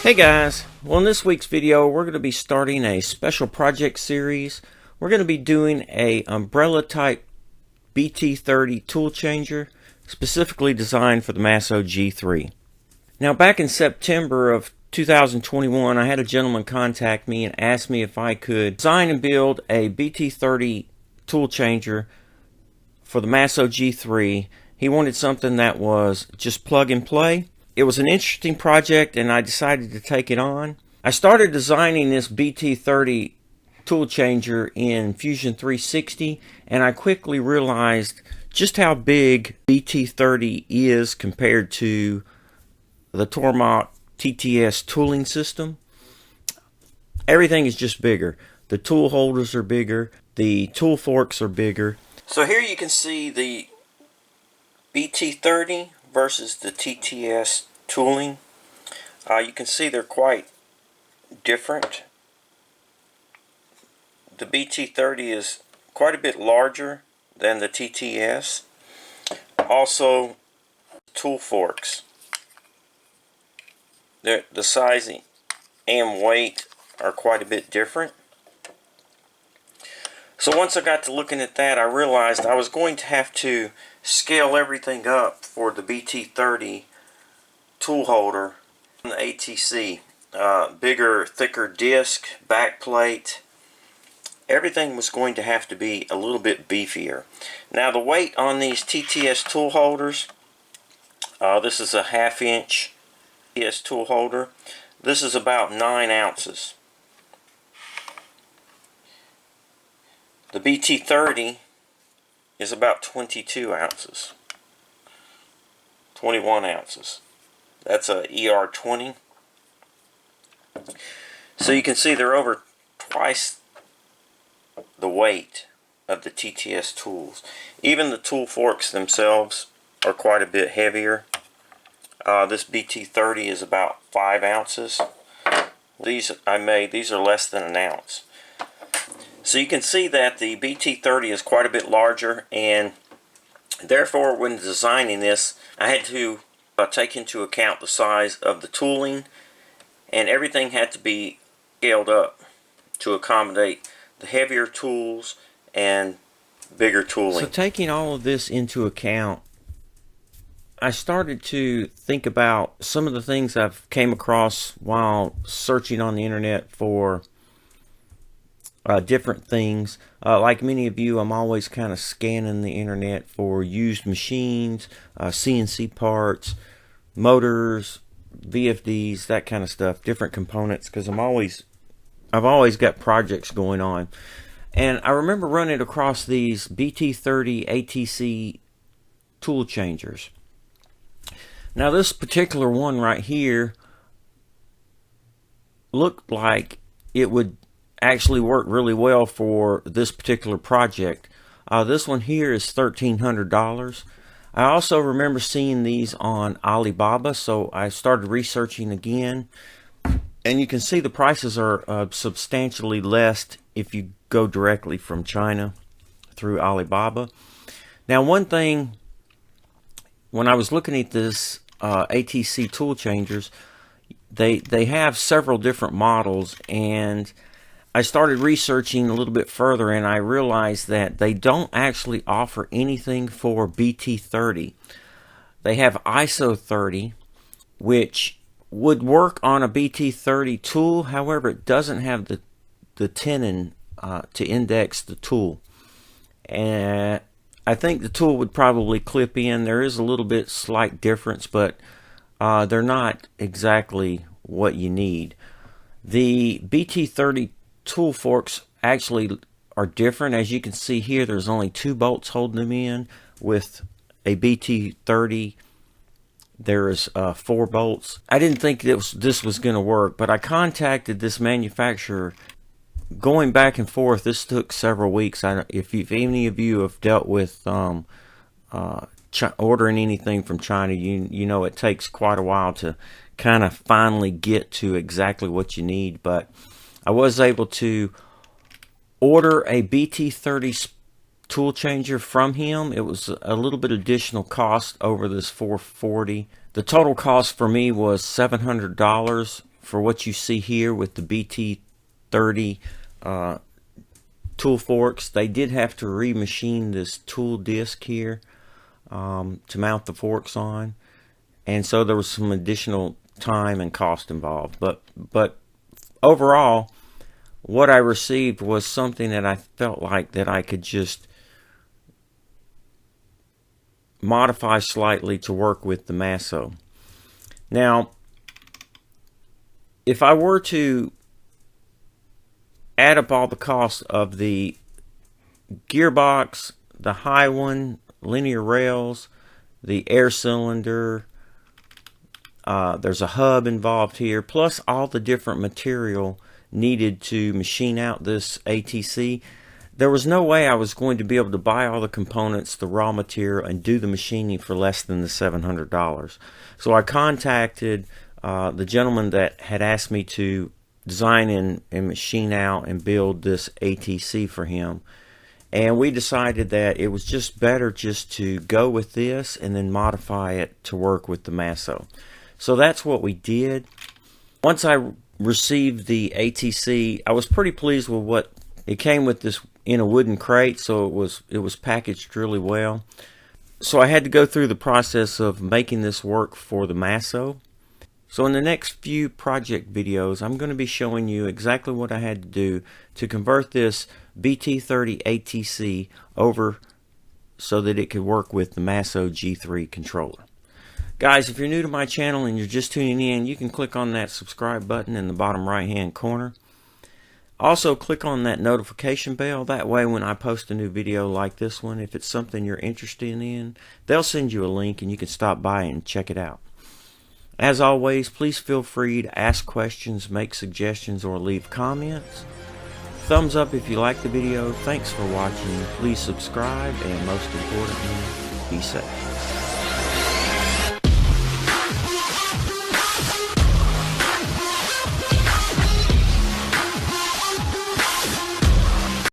Hey guys, well in this week's video we're going to be starting a special project series. We're going to be doing a umbrella type BT-30 tool changer specifically designed for the MASSO G3. Now back in September of 2021 I had a gentleman contact me and ask me if I could design and build a BT-30 tool changer for the MASSO G3. He wanted something that was just plug and play. It was an interesting project and I decided to take it on. I started designing this BT-30 tool changer in Fusion 360 and I quickly realized just how big BT-30 is compared to the Tormach TTS tooling system. Everything is just bigger. The tool holders are bigger, the tool forks are bigger. So here you can see the BT-30 versus the TTS tooling. You can see they're quite different. The BT-30 is quite a bit larger than the TTS. Also, tool forks. The sizing and weight are quite a bit different. So once I got to looking at that, I realized I was going to have to scale everything up for the BT-30 tool holder on the ATC. Bigger, thicker disc, back plate. Everything was going to have to be a little bit beefier. Now the weight on these TTS tool holders, this is a 1/2 inch TTS tool holder. This is about 9 ounces. The BT-30 is about 22 ounces. 21 ounces. That's a ER20. So you can see they're over twice the weight of the TTS tools. Even the tool forks themselves are quite a bit heavier. This BT-30 is about 5 ounces. These are less than an ounce. So you can see that the BT-30 is quite a bit larger, and therefore when designing this I had to take into account the size of the tooling, and everything had to be scaled up to accommodate the heavier tools and bigger tooling. So taking all of this into account, I started to think about some of the things I've came across while searching on the internet for different things. Like many of you, I'm always kind of scanning the internet for used machines, CNC parts, motors, VFDs, that kind of stuff, different components, because I've always got projects going on. And I remember running across these BT-30 ATC tool changers. Now this particular one right here looked like it would actually work really well for this particular project. This one here is $1,300. I also remember seeing these on Alibaba, so I started researching again, and you can see the prices are substantially less if you go directly from China through Alibaba. Now one thing, when I was looking at this ATC tool changers, they have several different models, and I started researching a little bit further and I realized that they don't actually offer anything for BT-30. They have ISO 30, which would work on a BT-30 tool. However, it doesn't have the tenon to index the tool. And I think the tool would probably clip in. There is a little bit slight difference, but they're not exactly what you need. The BT-30 tool forks actually are different. As you can see here, there's only 2 bolts holding them in. With a BT-30 there's 4 bolts. I didn't think this was going to work, but I contacted this manufacturer. Going back and forth, this took several weeks. If any of you have dealt with ordering anything from China, you know it takes quite a while to kind of finally get to exactly what you need. But I was able to order a BT-30 tool changer from him. It was a little bit additional cost over this $440. The total cost for me was $700 for what you see here with the BT-30 tool forks. They did have to remachine this tool disc here to mount the forks on, and so there was some additional time and cost involved. But overall, what I received was something that I felt like that I could just modify slightly to work with the MASSO. Now, if I were to add up all the costs of the gearbox, the high one, linear rails, the air cylinder, there's a hub involved here, plus all the different material needed to machine out this ATC, there was no way I was going to be able to buy all the components, the raw material, and do the machining for less than the $700. So I contacted the gentleman that had asked me to design and machine out and build this ATC for him, and we decided that it was just better just to go with this and then modify it to work with the MASSO. So that's what we did. Once I received the ATC, I was pretty pleased with what it came with. This in a wooden crate, so it was packaged really well. So I had to go through the process of making this work for the MASSO. So in the next few project videos, I'm going to be showing you exactly what I had to do to convert this BT-30 ATC over so that it could work with the MASSO G3 controller. Guys, if you're new to my channel and you're just tuning in, you can click on that subscribe button in the bottom right hand corner. Also click on that notification bell. That way when I post a new video like this one, if it's something you're interested in, they'll send you a link and you can stop by and check it out. As always, please feel free to ask questions, make suggestions, or leave comments. Thumbs up if you like the video. Thanks for watching. Please subscribe, and most importantly, be safe.